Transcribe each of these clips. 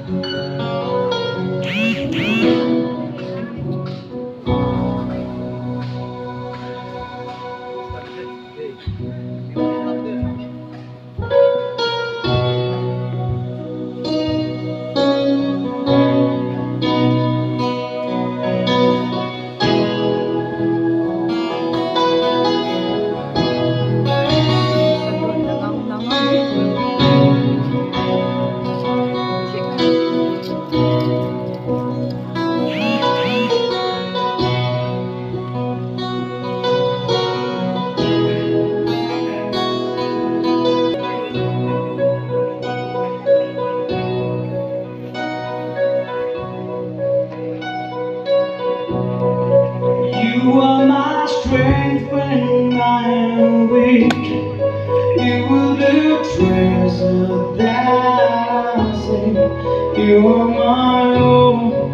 You are my strength when I am weak. You are the treasure that I see. You are my all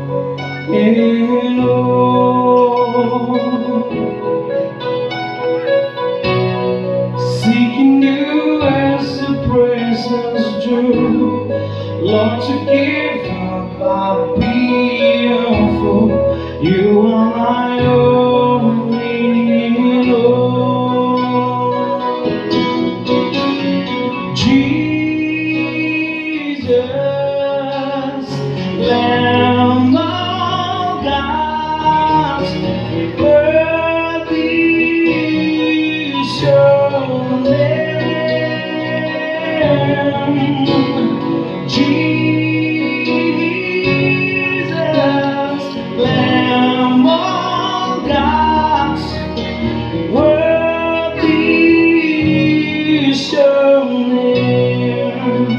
in all. Seeking you as the presence drew, Lord, to give up I'll be a fool. You are my only Lord. Jesus, Lamb of God, worthy is your name. Jesus, Lamb of God, worthy is your name.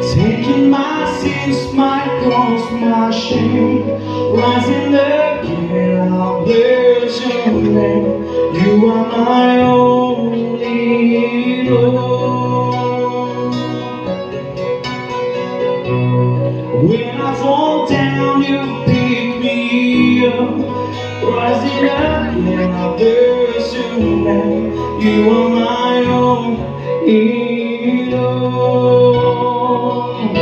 Taking my sins, my cross, my shame, rising again, I'll bless your name. You are my only Lord. When I fall down, you pick me up, rising again, I'll bless your name. You are my only Lord.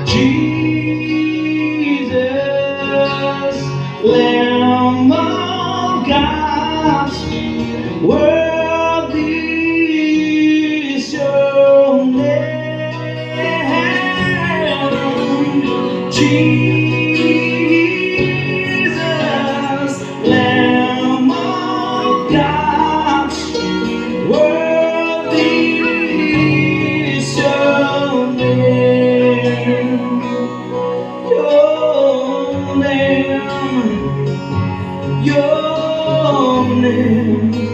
Jesus, Lamb of God, worthy is your name. Jesus, Lamb of God, worthy is your name. Your name, your name.